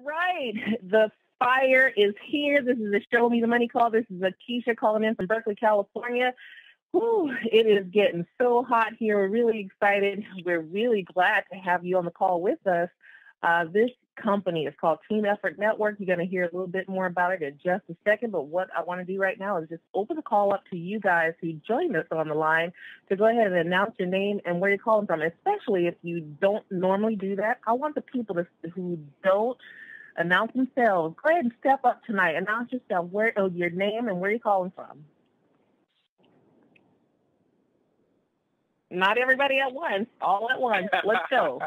right. The fire is here. This is a Show Me the Money call. This is Nikisha calling in from Berkeley, California. Whew, it is getting so hot here. We're really excited. We're really glad to have you on the call with us. This company is called Team Effort Network. You're going to hear a little bit more about it in just a second. But what I want to do right now is just open the call up to you guys who joined us on the line to go ahead and announce your name and where you're calling from, especially if you don't normally do that. I want the people who don't announce themselves, go ahead and step up tonight. Announce yourself, your name and where you're calling from. Not everybody at once, all at once. Let's go.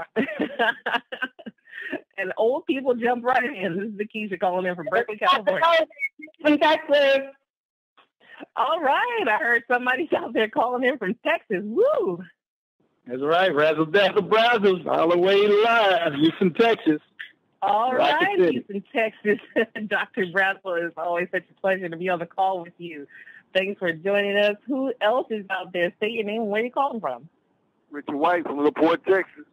And old people jump right in. This is Nikisha calling in from Berkeley, California. From Texas. All right. I heard somebody's out there calling in from Texas. Woo! That's right. Razzle Dazzle Brazzles, all the way live. Houston, Texas. All right, Houston, Texas. Dr. Brazzle, it's always such a pleasure to be on the call with you. Thanks for joining us. Who else is out there? Say your name and where you calling from. Richard White from LaPorte, Texas.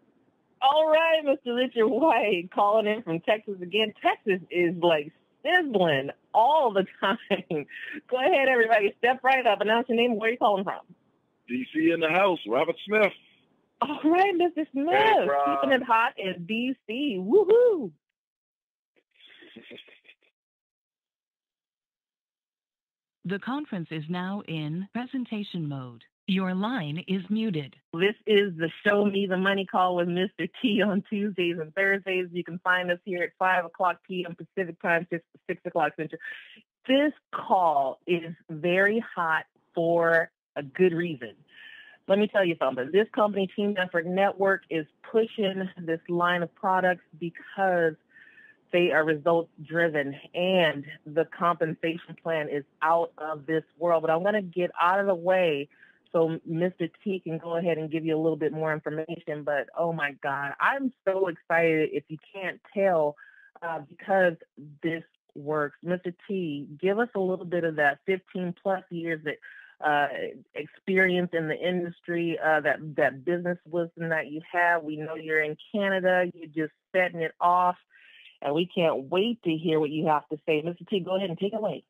All right, Mr. Richard White, calling in from Texas again. Texas is like sizzling all the time. Go ahead, everybody. Step right up. Announce your name and where you calling from. DC in the house. Robert Smith. All right, Mr. Smith. Hey, keeping it hot in DC. Woohoo! The conference is now in presentation mode. Your line is muted. This is the Show Me the Money call with Mr. T on Tuesdays and Thursdays. You can find us here at 5 o'clock p.m. Pacific time, 6 o'clock Central. This call is very hot for a good reason. Let me tell you something. This company, Team Effort Network, is pushing this line of products because they are results-driven, and the compensation plan is out of this world. But I'm going to get out of the way so Mr. T can go ahead and give you a little bit more information. But, oh, my God, I'm so excited if you can't tell because this works. Mr. T, give us a little bit of that 15-plus years that experience in the industry, that business wisdom that you have. We know you're in Canada. You're just setting it off, and we can't wait to hear what you have to say. Mr. T, go ahead and take it away.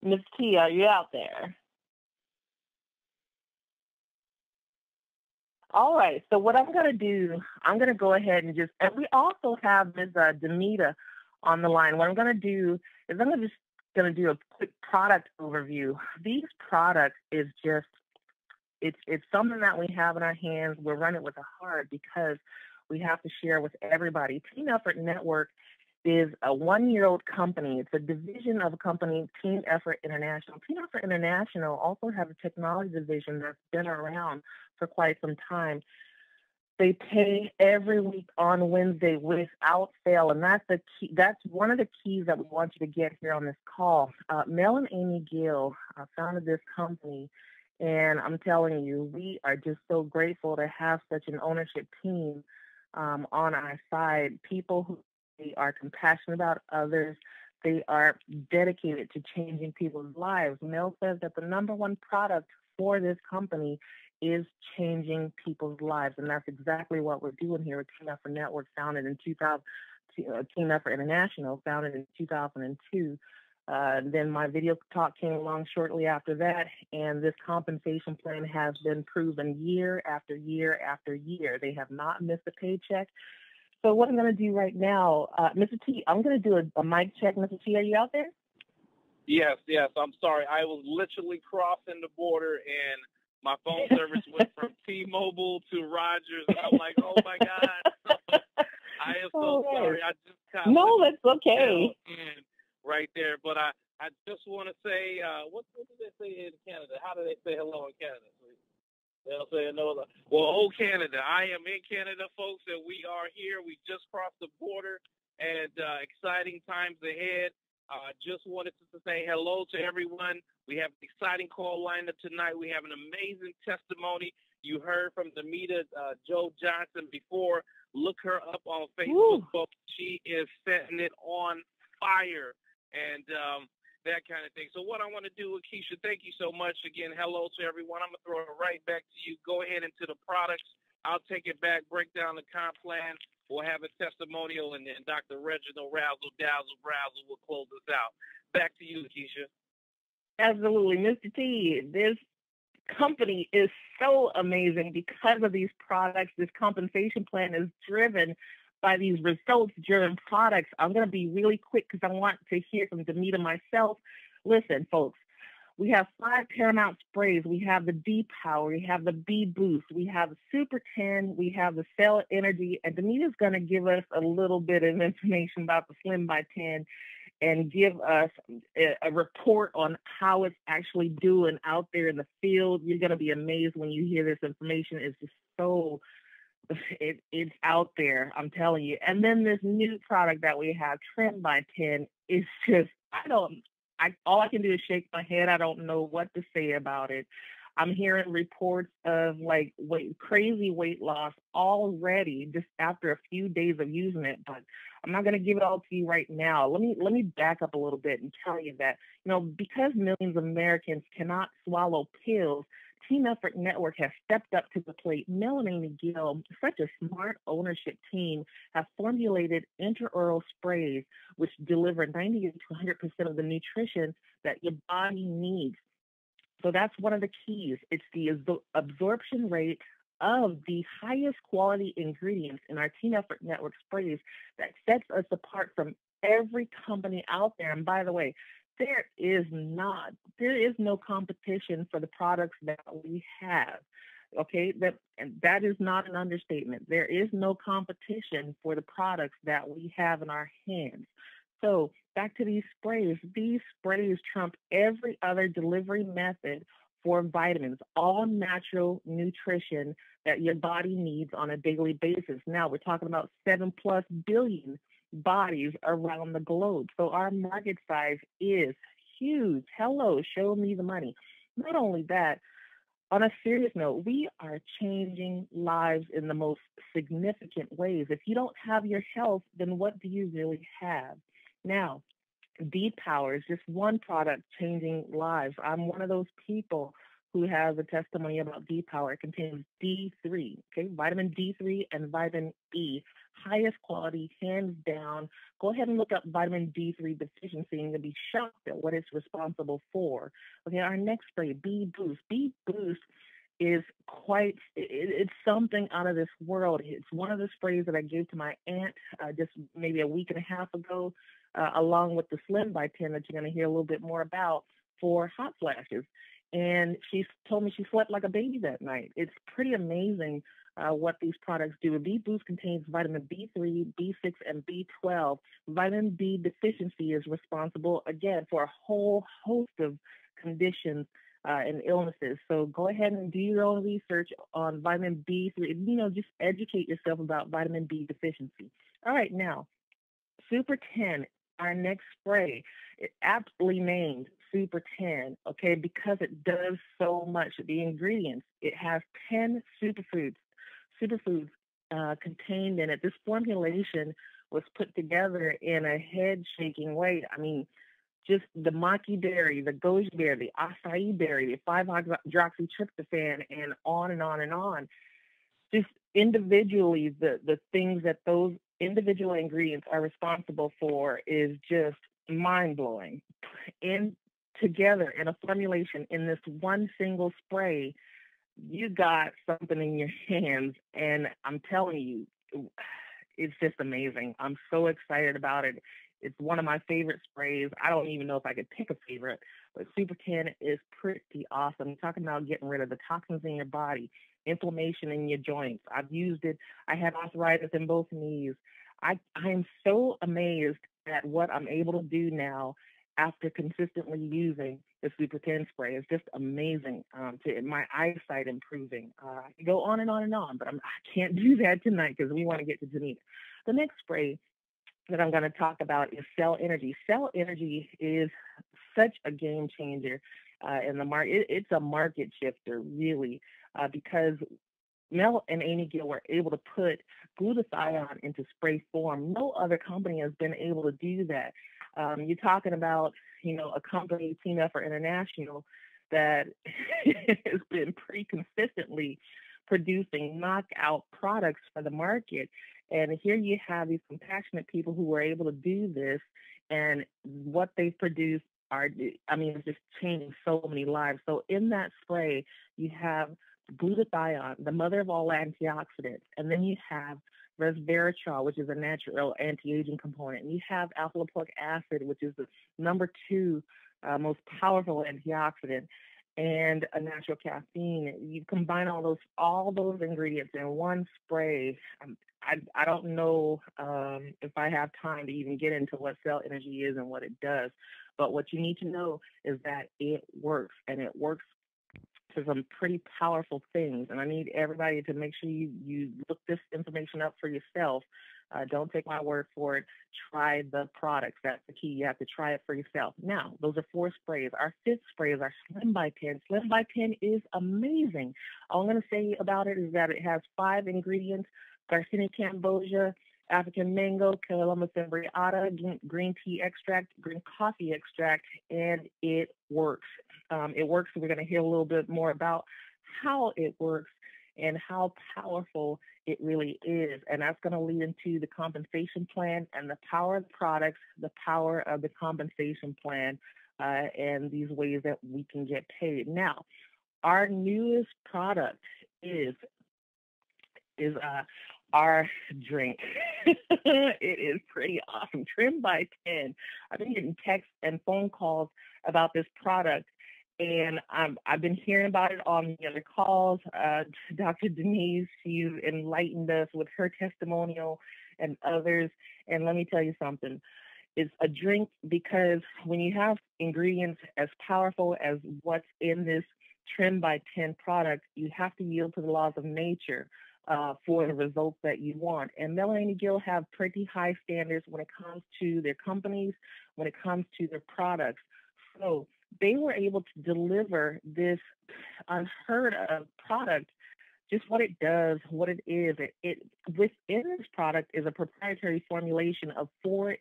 Ms. T, are you out there? All right, so what I'm going to do, I'm going to go ahead and and we also have Ms. Demita on the line. What I'm going to do is I'm just going to do a quick product overview. These products is just, it's something that we have in our hands. We're running with a heart because we have to share with everybody. Team Effort Network is a one-year-old company. It's a division of a company, Team Effort International. Team Effort International also has a technology division that's been around for quite some time. They pay every week on Wednesday without fail, and that's the key. That's one of the keys that we want you to get here on this call. Mel and Amy Gill founded this company, and I'm telling you, we are just so grateful to have such an ownership team on our side. People who are compassionate about others. They are dedicated to changing people's lives. Mel says that the number one product for this company is changing people's lives, and that's exactly what we're doing here with Team Effort Network, founded in 2000. Team Effort International, founded in 2002. Then my video talk came along shortly after that, and this compensation plan has been proven year after year after year. They have not missed a paycheck. So what I'm going to do right now, Mr. T, I'm going to do a mic check. Mr. T, are you out there? Yes. I'm sorry. I was literally crossing the border, and my phone service went from T-Mobile to Rogers. I'm like, oh, my God. I am so sorry. I just kind of... No, that's okay. Right there. But I just want to say, what do they say in Canada? How do they say hello in Canada? They'll say hello. Well, oh, Canada. I am in Canada, folks, and we are here. We just crossed the border, and exciting times ahead. Just wanted to say hello to everyone. We have an exciting call lineup tonight. We have an amazing testimony. You heard from Demita Joe Johnson before. Look her up on Facebook, folks. She is setting it on fire, and that kind of thing. So what I want to do, Keisha, thank you so much. Again, hello to everyone. I'm going to throw it right back to you. Go ahead into the products. I'll take it back, break down the comp plan. We'll have a testimonial, and then Dr. Reginald Razzle Dazzle Brazzle will close us out. Back to you, Nikisha. Absolutely. Mr. T, this company is so amazing because of these products. This compensation plan is driven by these results-driven products. I'm going to be really quick because I want to hear from Demita myself. Listen, folks, we have 5 Paramount sprays. We have the D Power. We have the B Boost. We have the Super 10. We have the Cell Energy. And Demita's going to give us a little bit of information about the Slim by 10 and give us a report on how it's actually doing out there in the field. You're going to be amazed when you hear this information. It's just so, it's out there, I'm telling you. And then this new product that we have, Trim by 10, is just, all I can do is shake my head. I don't know what to say about it. I'm hearing reports of like crazy weight loss already just after a few days of using it, but I'm not going to give it all to you right now. Let me back up a little bit and tell you that, because millions of Americans cannot swallow pills, Team Effort Network has stepped up to the plate. Mel and Amy Gill, such a smart ownership team, have formulated intraoral sprays which deliver 90 to 100% of the nutrition that your body needs. So that's one of the keys. It's the absorption rate of the highest quality ingredients in our Team Effort Network sprays that sets us apart from every company out there. And by the way, there is no competition for the products that we have. Okay, that is not an understatement. There is no competition for the products that we have in our hands. So back to these sprays. These sprays trump every other delivery method for vitamins, all natural nutrition that your body needs on a daily basis. Now we're talking about 7+ billion bodies around the globe. So our market size is huge. Hello, show me the money. Not only that, on a serious note, we are changing lives in the most significant ways. If you don't have your health, then what do you really have? Now, D Power is just one product changing lives. I'm one of those people who has a testimony about D Power. It contains D3, okay, vitamin D3 and vitamin E, highest quality, hands down. Go ahead and look up vitamin D3 deficiency and you'll be shocked at what it's responsible for. Okay, our next spray, B Boost. B Boost is it's something out of this world. It's one of the sprays that I gave to my aunt just maybe a week and a half ago, along with the Slim by 10 that you're going to hear a little bit more about for hot flashes. And she told me she slept like a baby that night. It's pretty amazing what these products do. B Boost contains vitamin B3, B6, and B12. Vitamin D deficiency is responsible, again, for a whole host of conditions and illnesses. So go ahead and do your own research on vitamin B3. Just educate yourself about vitamin B deficiency. All right, now, Super 10, our next spray, it aptly named Super 10, okay, because it does so much. The ingredients, it has 10 superfoods contained in it. This formulation was put together in a head-shaking way. I mean, just the maki berry, the goji berry, the acai berry, the 5-hydroxytryptophan, and on and on and on. Just individually, the things that those individual ingredients are responsible for is just mind-blowing. Together in a formulation in this one single spray, you got something in your hands, and I'm telling you, it's just amazing. I'm so excited about it. It's one of my favorite sprays. I don't even know if I could pick a favorite, but Super 10 is pretty awesome. I'm talking about getting rid of the toxins in your body, inflammation in your joints. I've used it. I have arthritis in both knees. I am so amazed at what I'm able to do now after consistently using the Super 10 spray. It's just amazing to my eyesight improving. I can go on and on and on, but I can't do that tonight because we want to get to Janita. The next spray that I'm going to talk about is Cell Energy. Cell Energy is such a game changer in the market. It's a market shifter, really, because Mel and Amy Gill were able to put glutathione into spray form. No other company has been able to do that. You're talking about, a company, Team Effort International, that has been pretty consistently producing knockout products for the market. And here you have these compassionate people who were able to do this, and what they produce it's just changing so many lives. So in that spray, you have glutathione, the mother of all antioxidants, and then you have resveratrol, which is a natural anti-aging component. And you have alpha-lipoic acid, which is the number 2 most powerful antioxidant, and a natural caffeine. You combine all those ingredients in one spray. I don't know if I have time to even get into what cell energy is and what it does, but what you need to know is that it works, and it works to some pretty powerful things. And I need everybody to make sure you look this information up for yourself. Don't take my word for it. Try the products. That's the key. You have to try it for yourself. Now, those are 4 sprays. Our 5th spray is our Slim by 10. Slim by 10 is amazing. All I'm going to say about it is that it has 5 ingredients: Garcinia cambogia, African mango, Calamus imbriata, green tea extract, green coffee extract, and it works. It works. We're going to hear a little bit more about how it works and how powerful it really is. And that's going to lead into the compensation plan and the power of the products, the power of the compensation plan, and these ways that we can get paid. Now, our newest product is our drink. It is pretty awesome. Trim by 10. I've been getting texts and phone calls about this product, and I've been hearing about it on the other calls. Dr. Denise, she enlightened us with her testimonial and others. And let me tell you something. It's a drink because when you have ingredients as powerful as what's in this Trim by 10 product, you have to yield to the laws of nature for the results that you want. And Melanie Gill have pretty high standards when it comes to their companies, when it comes to their products. So they were able to deliver this unheard of product. Just what it does, what it is. It within this product is a proprietary formulation of 4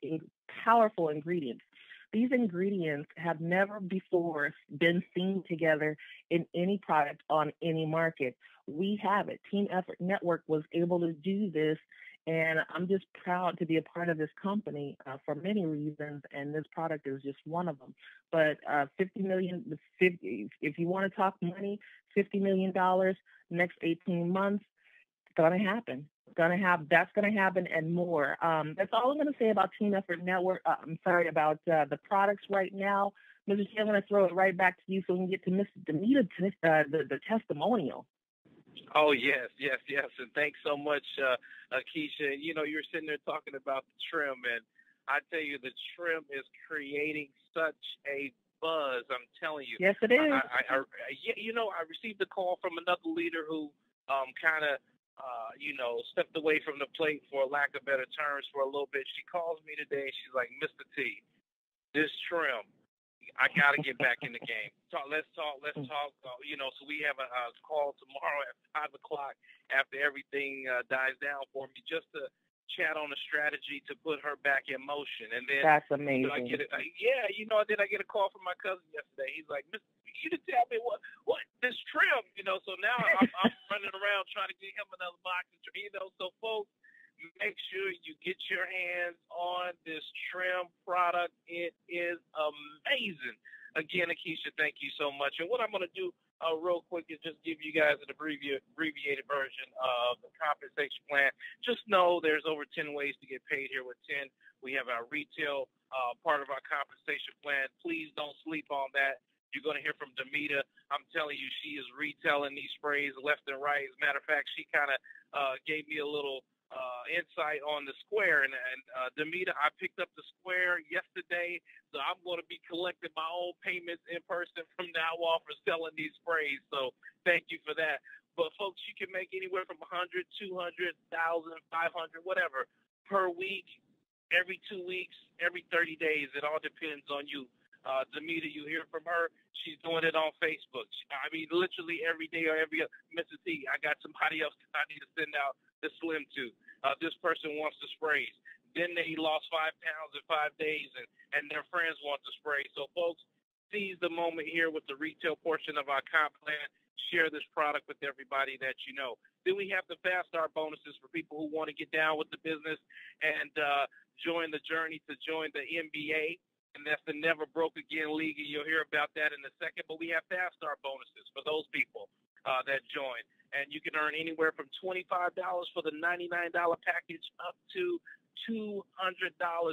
powerful ingredients. These ingredients have never before been seen together in any product on any market. We have it. Team Effort Network was able to do this, and I'm just proud to be a part of this company for many reasons, and this product is just one of them. But if you want to talk money, $50 million next 18 months, it's going to happen. That's going to happen and more. That's all I'm going to say about Team Effort Network. About the products right now. Mrs. G, I'm going to throw it right back to you so we can get to Miss Demita, the testimonial. Oh, yes. And thanks so much, Keisha. You know, you're sitting there talking about the trim, and I tell you, the trim is creating such a buzz. I'm telling you. Yes, it is. I received a call from another leader who stepped away from the plate, for lack of better terms, for a little bit. She calls me today, and she's like, Mr. T, this trim, I got to get back in the game. Let's talk. So we have a call tomorrow at 5 o'clock after everything dies down for me, just to chat on a strategy to put her back in motion. And then that's amazing. Then I get a call from my cousin yesterday. He's like, Mr. You didn't tell me what this trim, so now I'm running around trying to get him another box. So folks, make sure you get your hands on this trim product. It is amazing. Again, Nikisha, thank you so much. And what I'm going to do real quick is just give you guys an abbreviated version of the compensation plan. Just know there's over 10 ways to get paid here with 10. We have our retail part of our compensation plan. Please don't sleep on that. You're going to hear from Demita. I'm telling you, she is retailing these sprays left and right. As a matter of fact, she kind of gave me a little insight on the square. And Demita, I picked up the square yesterday, so I'm going to be collecting my own payments in person from now on for selling these sprays. So thank you for that. But, folks, you can make anywhere from 100, 200, 1,000, 500, whatever, per week, every 2 weeks, every 30 days. It all depends on you. Demita, you hear from her. She's doing it on Facebook. Literally every day or every Mrs. T, I got somebody else I need to send out the Slim to. This person wants the sprays. Then they lost 5 pounds in 5 days, and their friends want the spray. So, folks, seize the moment here with the retail portion of our comp plan. share this product with everybody that you know. Then we have the Fast Start bonuses for people who want to get down with the business and join the journey to join the NBA. And that's the Never Broke Again League, and you'll hear about that in a second. But we have Fast Start bonuses for those people that join. And you can earn anywhere from $25 for the $99 package up to $200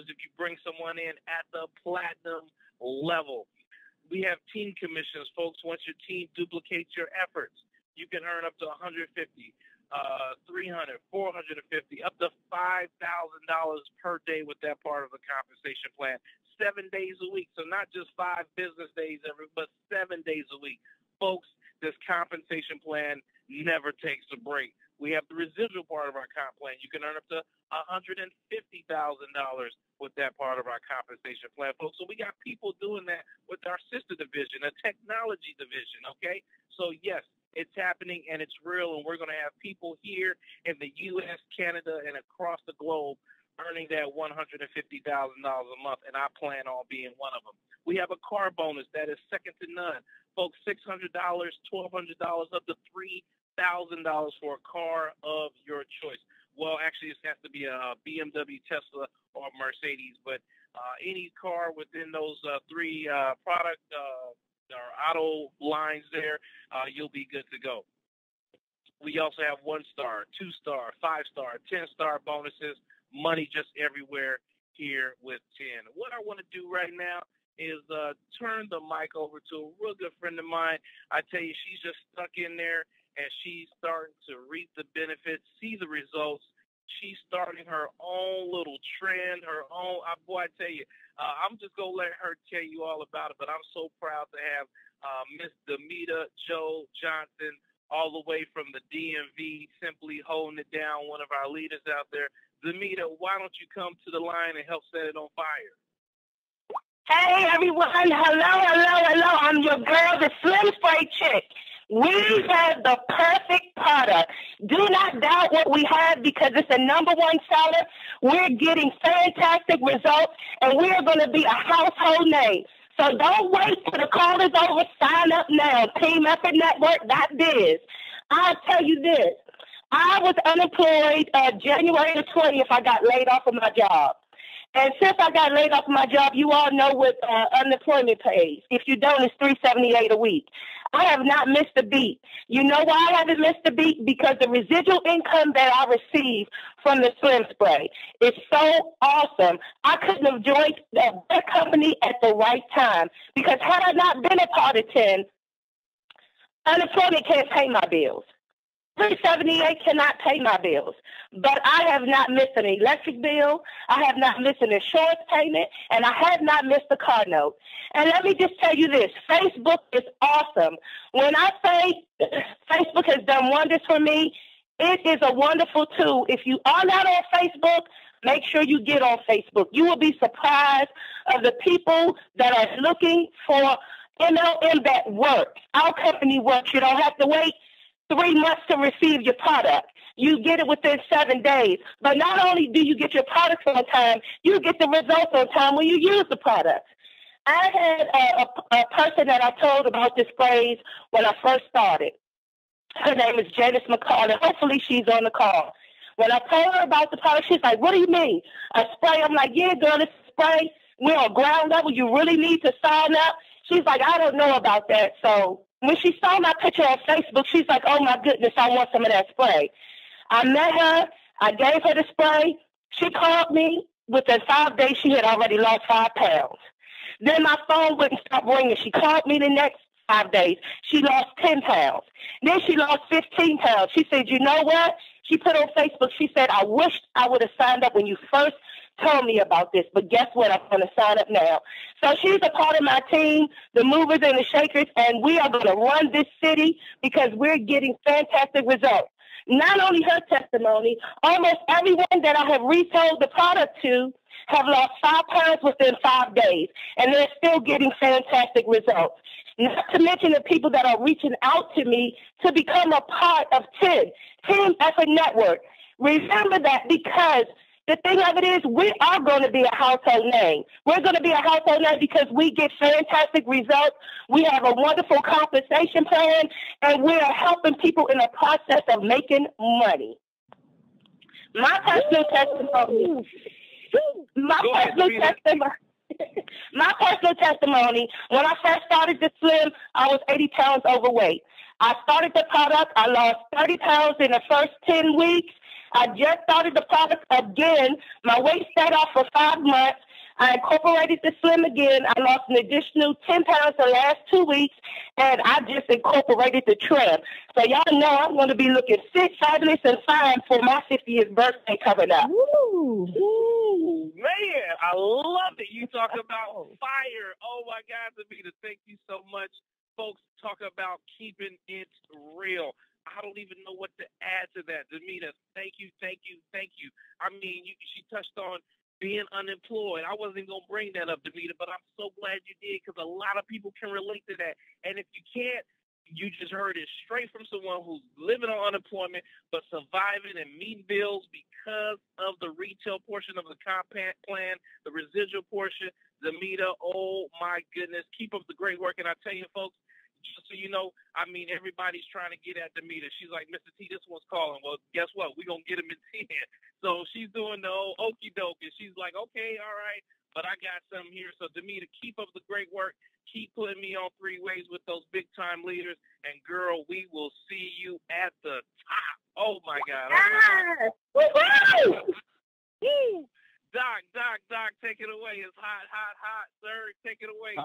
if you bring someone in at the platinum level. We have team commissions, folks. Once your team duplicates your efforts, you can earn up to $150, $300, $450, up to $5,000 per day with that part of the compensation plan. 7 days a week. So not just 5 business days but 7 days a week. Folks, this compensation plan never takes a break. We have the residual part of our comp plan. You can earn up to $150,000 with that part of our compensation plan, folks. So we got people doing that with our sister division, a technology division, okay? So, yes, it's happening and it's real, and we're going to have people here in the U.S., Canada, and across the globe earning that $150,000 a month, and I plan on being one of them. We have a car bonus that is second to none. Folks, $600, $1,200, up to $3,000 for a car of your choice. Well, actually, this has to be a BMW, Tesla, or Mercedes, but any car within those three product or auto lines there, you'll be good to go. We also have 1-star, 2-star, 5-star, 10-star bonuses. Money just everywhere here with 10. What I want to do right now is turn the mic over to a real good friend of mine. I tell you, she's just stuck in there, and she's starting to reap the benefits, see the results. She's starting her own little trend, her own. Boy, I tell you, I'm just going to let her tell you all about it, but I'm so proud to have Miss Demita Joe Johnson all the way from the DMV, simply holding it down, one of our leaders out there. Demita, why don't you come to the line and help set it on fire? Hey, everyone. Hello. I'm your girl, the Slim Spray Chick. We have the perfect product. Do not doubt what we have because it's a #1 seller. We're getting fantastic results, and we are going to be a household name. So don't wait till the call is over. Sign up now. TeamEffortNetwork.biz. I'll tell you this. I was unemployed January the 20th. I got laid off of my job. And since I got laid off of my job, you all know what unemployment pays. If you don't, it's $378 a week. I have not missed a beat. You know why I haven't missed a beat? Because the residual income that I receive from the Slim Spray is so awesome. I couldn't have joined the company at the right time. Because had I not been a part of 10, unemployment can't pay my bills. $378 cannot pay my bills, but I have not missed an electric bill. I have not missed an insurance payment, and I have not missed a car note. And let me just tell you this, Facebook is awesome. When I say Facebook has done wonders for me, it is a wonderful tool. If you are not on Facebook, make sure you get on Facebook. You will be surprised of the people that are looking for MLM that works. Our company works. You don't have to wait 3 months to receive your product. You get it within 7 days. But not only do you get your products on time, you get the results on time when you use the products. I had a person that I told about this sprays when I first started. Her name is Janice McCall, and hopefully she's on the call. When I told her about the product, she's like, what do you mean? A spray? I'm like, yeah, girl, it's a spray. We're on ground level. You really need to sign up. She's like, I don't know about that. So when she saw my picture on Facebook, she's like, oh, my goodness, I want some of that spray. I met her. I gave her the spray. She called me. Within 5 days, she had already lost 5 pounds. Then my phone wouldn't stop ringing. She called me the next 5 days. She lost 10 pounds. Then she lost 15 pounds. She said, you know what? She put on Facebook, she said, I wish I would have signed up when you first told me about this, but guess what? I'm going to sign up now. So she's a part of my team, the movers and the shakers, and we are going to run this city because we're getting fantastic results. Not only her testimony, almost everyone that I have retailed the product to have lost 5 pounds within 5 days, and they're still getting fantastic results. Not to mention the people that are reaching out to me to become a part of Team Effort Network. Remember that because the thing of it is, we are going to be a household name. We're going to be a household name because we get fantastic results. We have a wonderful compensation plan, and we are helping people in the process of making money. My personal testimony. My personal testimony, when I first started to slim, I was 80 pounds overweight. I started the product. I lost 30 pounds in the first 10 weeks. I just started the product again. My weight stayed off for 5 months. I incorporated the slim again. I lost an additional 10 pounds the last 2 weeks, and I just incorporated the trim. So y'all know I'm going to be looking fit, fabulous, and fine for my 50th birthday coming up. Ooh, man, I love it. You talk about fire. Oh, my God, Davita, thank you so much. Folks, talk about keeping it real. I don't even know what to add to that. Davita, thank you. I mean, she touched on being unemployed. I wasn't even going to bring that up, Davita, but I'm so glad you did because a lot of people can relate to that. And if you can't, you just heard it straight from someone who's living on unemployment but surviving and meeting bills because of the retail portion of the comp plan, the residual portion. Davita, oh, my goodness. Keep up the great work. And I tell you, folks, just so you know, I mean, everybody's trying to get at Davita. She's like, Mr. T, this one's calling. Well, guess what? We're going to get him in 10. So she's doing the old okie doke. And she's like, okay, all right, but I got some here. So, Davita, keep up the great work. Keep putting me on 3 ways with those big-time leaders. And, girl, we will see you at the top. Oh, my God. Oh, my God. Doc, take it away. It's hot, sir. Take it away.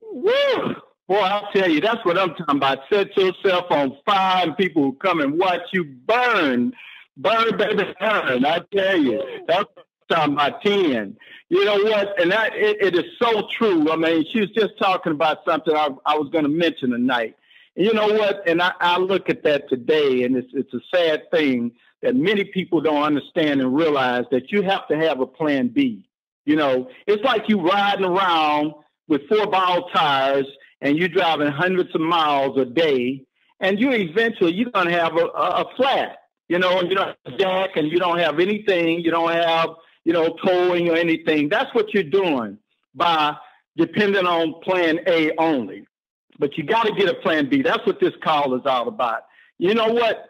Woo! Boy, I'll tell you, that's what I'm talking about. Set yourself on fire, and people will come and watch you burn. Burn, baby, burn. I tell you, that's what I'm talking about 10. You know what? And it is so true. I mean, she was just talking about something I was going to mention tonight. And you know what? And I look at that today, and it's a sad thing that many people don't understand and realize that you have to have a plan B. You know, it's like you riding around with 4-ball tires and you're driving hundreds of miles a day, and you're going to have a flat, you know, and you don't have a jack and you don't have anything, you don't have, you know, towing or anything. That's what you're doing by depending on plan A only. But you got to get a plan B. That's what this call is all about. You know what?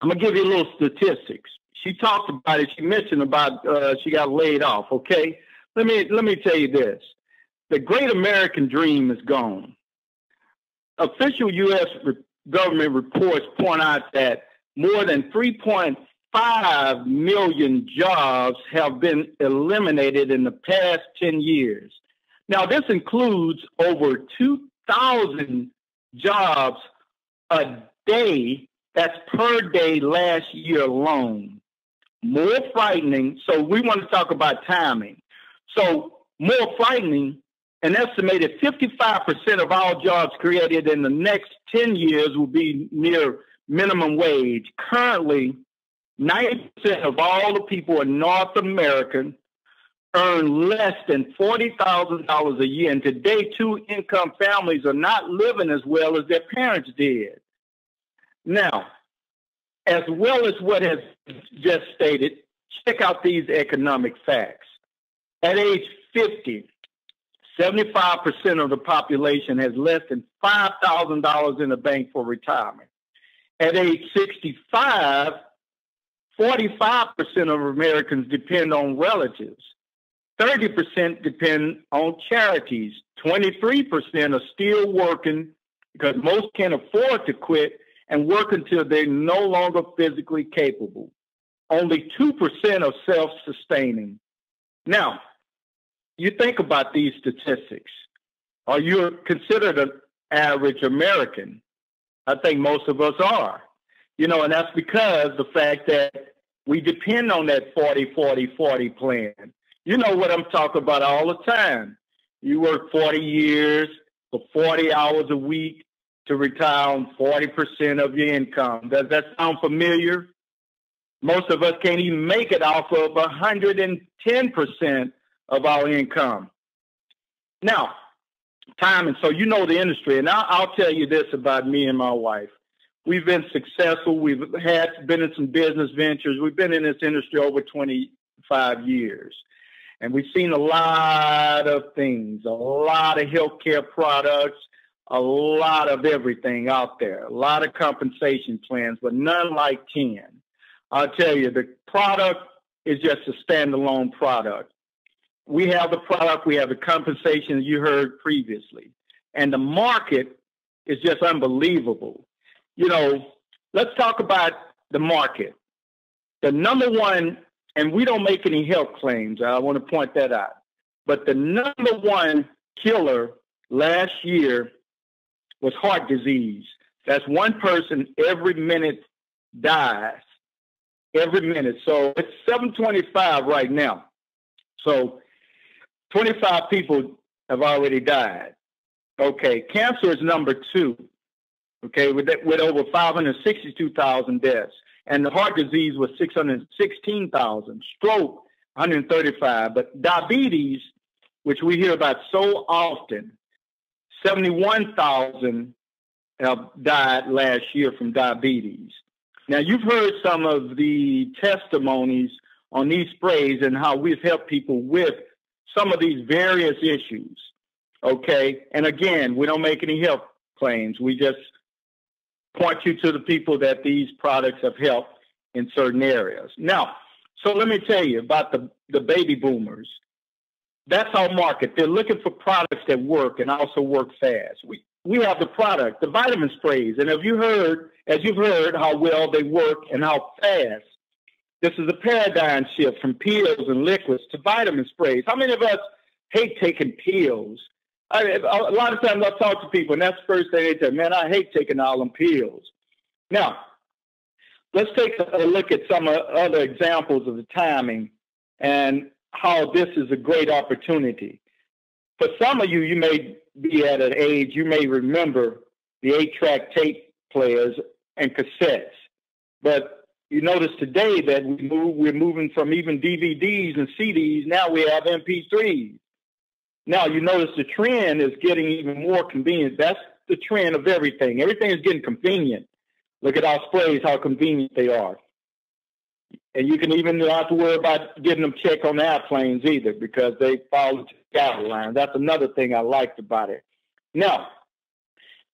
I'm going to give you a little statistics. She talked about it. She mentioned about she got laid off, okay? Let me tell you this. The great American dream is gone. Official U.S. government reports point out that more than 3.5 million jobs have been eliminated in the past 10 years. Now, this includes over 2,000 jobs a day. That's per day last year alone. More frightening. So we want to talk about timing. So more frightening, an estimated 55% of all jobs created in the next 10 years will be near minimum wage. Currently, 90% of all the people in North America earn less than $40,000 a year. And today, 2-income families are not living as well as their parents did. Now, as well as what has just stated, check out these economic facts. At age 50, 75% of the population has less than $5,000 in the bank for retirement. At age 65, 45% of Americans depend on relatives. 30% depend on charities. 23% are still working because most can't afford to quit and work until they're no longer physically capable. Only 2% are self-sustaining. Now, you think about these statistics. Are you considered an average American? I think most of us are. You know, and that's because the fact that we depend on that 40-40-40 plan. You know what I'm talking about all the time. You work 40 years for 40 hours a week to retire on 40% of your income. Does that sound familiar? Most of us can't even make it off of 110% of our income. Now, timing. So you know the industry, and I'll tell you this about me and my wife. we've been successful. We've been in some business ventures. We've been in this industry over 25 years. And we've seen a lot of things, a lot of healthcare products, a lot of everything out there, a lot of compensation plans, but none like 10. I'll tell you, the product is just a standalone product. We have the product, we have the compensation you heard previously, and the market is just unbelievable. You know, let's talk about the market. The number one, and we don't make any health claims, I want to point that out, but the number one killer last year was heart disease. That's one person every minute dies, every minute. So it's 725 right now. So 25 people have already died. Okay, cancer is number 2. Okay, with over 562,000 deaths. And the heart disease was 616,000. Stroke, 135. But diabetes, which we hear about so often, 71,000 have died last year from diabetes. Now, you've heard some of the testimonies on these sprays and how we've helped people with some of these various issues, okay? And again, we don't make any health claims. We just point you to the people that these products have helped in certain areas. Now, so let me tell you about the baby boomers. That's our market. They're looking for products that work and also work fast. We have the product, the vitamin sprays, and as you've heard how well they work and how fast. This is a paradigm shift from pills and liquids to vitamin sprays. How many of us hate taking pills? A lot of times I talk to people, and that's the first thing they tell me, man, I hate taking all them pills. Now, let's take a look at some other examples of the timing and how this is a great opportunity. For some of you, you may be at an age, you may remember the 8-track tape players and cassettes. But you notice today that we're moving from even DVDs and CDs. Now we have MP3s. Now you notice the trend is getting even more convenient. That's the trend of everything. Everything is getting convenient. Look at our sprays, how convenient they are. And you can even not have to worry about getting them checked on the airplanes either because they follow the guidelines. That's another thing I liked about it. Now,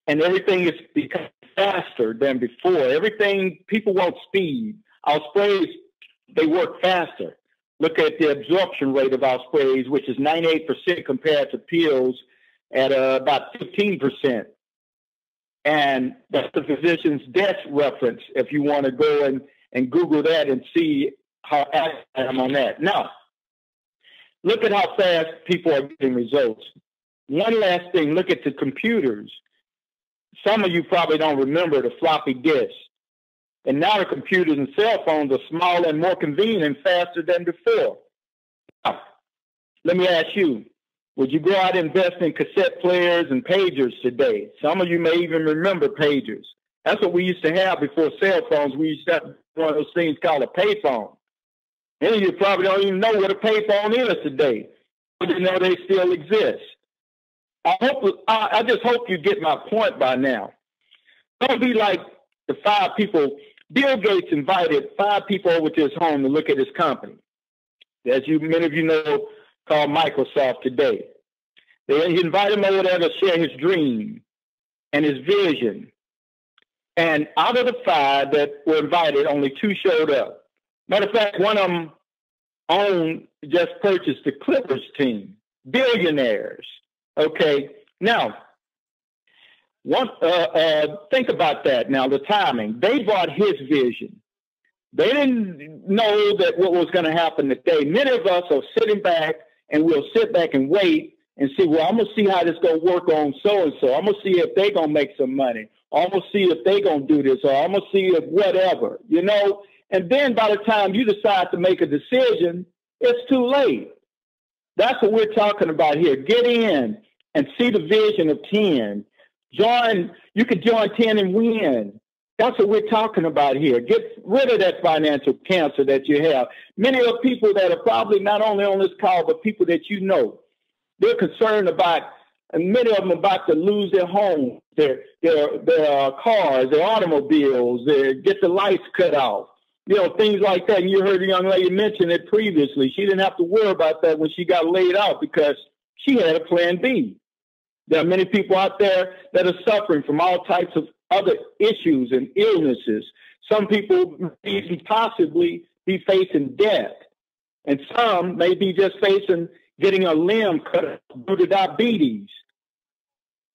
and everything is becoming faster than before. Everything, people want speed. Our sprays, they work faster. Look at the absorption rate of our sprays, which is 98% compared to pills at about 15%. And that's the physician's desk reference if you want to go and Google that and see how accurate I am on that. Now, look at how fast people are getting results. One last thing, look at the computers. Some of you probably don't remember the floppy disk. And now the computers and cell phones are smaller and more convenient and faster than before. Now, let me ask you, would you go out and invest in cassette players and pagers today? Some of you may even remember pagers. That's what we used to have before cell phones. We used to have one of those things called a payphone. Many of you probably don't even know what a payphone is today. You didn't know they still exist. I just hope you get my point by now. Don't be like the 5 people. Bill Gates invited 5 people over to his home to look at his company, as many of you know, called Microsoft today. He invited them over there to share his dream and his vision. And out of the 5 that were invited, only 2 showed up. Matter of fact, one of them just purchased the Clippers team. Billionaires. Okay, now, think about that now, the timing. They brought his vision. They didn't know that what was going to happen today. Many of us are sitting back, and we'll sit back and wait and see, well, I'm going to see how this is going to work on so-and-so. I'm going to see if they're going to make some money. I'm going to see if they're going to do this, or I'm going to see if whatever, you know. And then by the time you decide to make a decision, it's too late. That's what we're talking about here. Get in and see the vision of 10. You could join 10 and win. That's what we're talking about here. Get rid of that financial cancer that you have. Many of the people that are probably not only on this call, but people that you know, they're concerned about And many of them about to lose their homes, their cars, their automobiles, get the lights cut off, things like that. And you heard the young lady mention it previously. She didn't have to worry about that when she got laid out because she had a plan B. There are many people out there that are suffering from all types of other issues and illnesses. Some people may possibly be facing death, and some may be just facing getting a limb cut due to diabetes.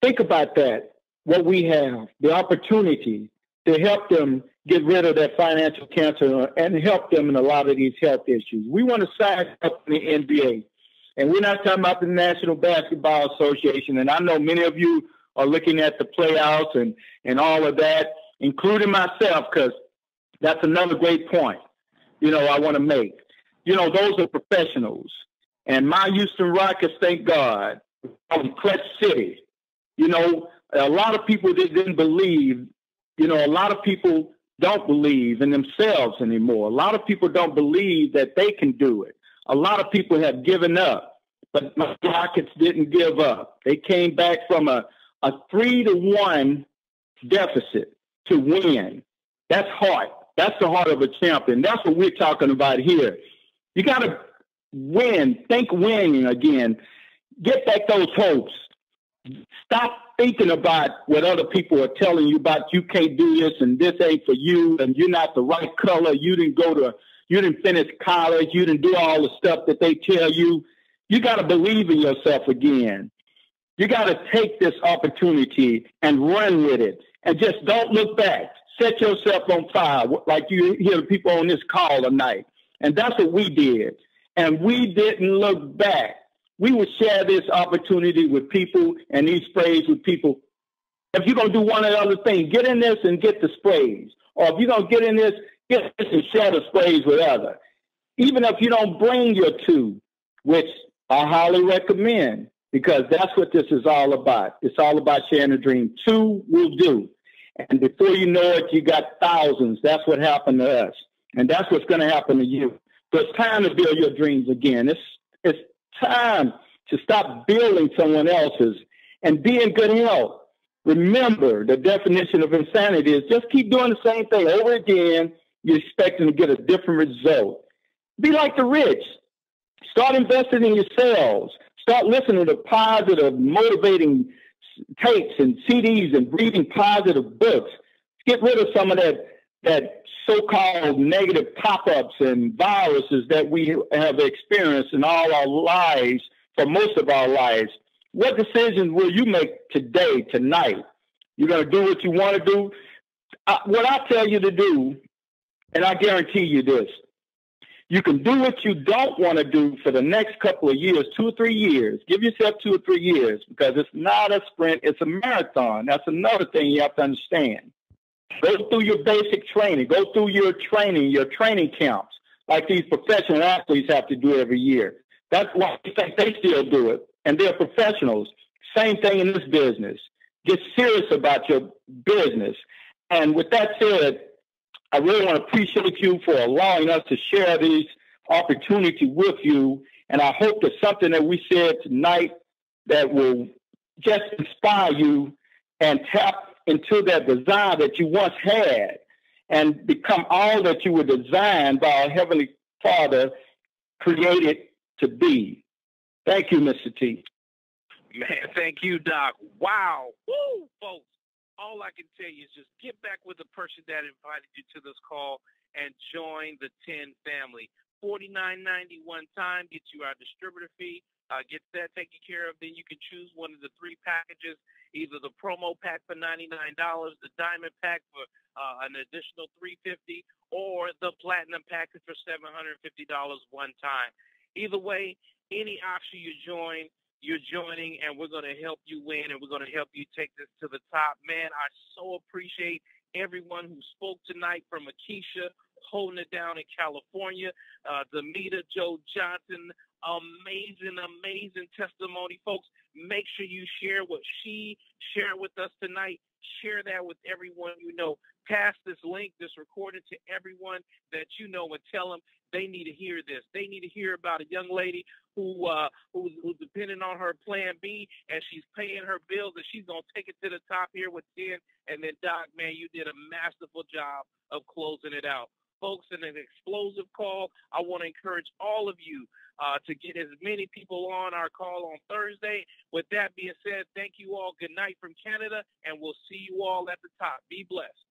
Think about that, what we have, the opportunity to help them get rid of that financial cancer and help them in a lot of these health issues. We want to sign up in the NBA, and we're not talking about the National Basketball Association, and I know many of you are looking at the playoffs and all of that, including myself, because that's another great point, I want to make. Those are professionals. And my Houston Rockets, thank God, from Clutch City. A lot of people that didn't believe, a lot of people don't believe in themselves anymore. A lot of people don't believe that they can do it. A lot of people have given up, but my Rockets didn't give up. They came back from a 3-1 deficit to win. That's heart. That's the heart of a champion. That's what we're talking about here. You got to win. Think winning again. Get back those hopes. Stop thinking about what other people are telling you about. You can't do this and this ain't for you and you're not the right color. You didn't finish college. You didn't do all the stuff that they tell you. You got to believe in yourself again. You got to take this opportunity and run with it and just don't look back. Set yourself on fire like you hear the people on this call tonight. And that's what we did. And we didn't look back. We would share this opportunity with people and these sprays with people. If you're going to do one or the other thing, get in this and get the sprays. Or if you're going to get in this, get this and share the sprays with others. Even if you don't bring your two, which I highly recommend, because that's what this is all about. It's all about sharing a dream. Two will do. And before you know it, you got thousands. That's what happened to us. And that's what's going to happen to you. So it's time to build your dreams again. It's time to stop building someone else's and be in good health. Remember, the definition of insanity is just keep doing the same thing over again. You're expecting to get a different result. Be like the rich. Start investing in yourselves. Start listening to positive, motivating tapes and CDs and reading positive books. Get rid of some of that so-called negative pop-ups and viruses that we have experienced in all our lives, for most of our lives. What decisions will you make today, tonight? You're going to do what you want to do? What I tell you to do, and I guarantee you this, you can do what you don't want to do for the next couple of years, 2 or 3 years. Give yourself 2 or 3 years, because it's not a sprint, it's a marathon. That's another thing you have to understand. Go through your basic training. Go through your training camps, like these professional athletes have to do every year. That's why I think they still do it, and they're professionals. Same thing in this business. Get serious about your business. And with that said, I really want to appreciate you for allowing us to share these opportunity with you. And I hope that something that we said tonight that will just inspire you and tap into that desire that you once had and become all that you were designed by our Heavenly Father created to be. Thank you, Mr. T. Man, thank you, Doc. Wow. Woo, folks. All I can tell you is just get back with the person that invited you to this call and join the 10 family. $49.90 one time, get you our distributor fee, get that taken care of. Then you can choose one of the 3 packages, either the promo pack for $99, the diamond pack for an additional $350, or the platinum package for $750 one time. Either way, any option you join, you're joining, and we're going to help you win, and we're going to help you take this to the top. Man, I so appreciate everyone who spoke tonight, from Nikisha, holding it down in California, Demita, Joe Johnson, amazing testimony. Folks, make sure you share what she shared with us tonight. Share that with everyone you know. Pass this link, this recording to everyone that you know and tell them they need to hear this. They need to hear about a young lady who's depending on her plan B, and she's paying her bills, and she's going to take it to the top here with 10. And then, Doc, man, you did a masterful job of closing it out. Folks, in an explosive call, I want to encourage all of you to get as many people on our call on Thursday. With that being said, thank you all. Good night from Canada, and we'll see you all at the top. Be blessed.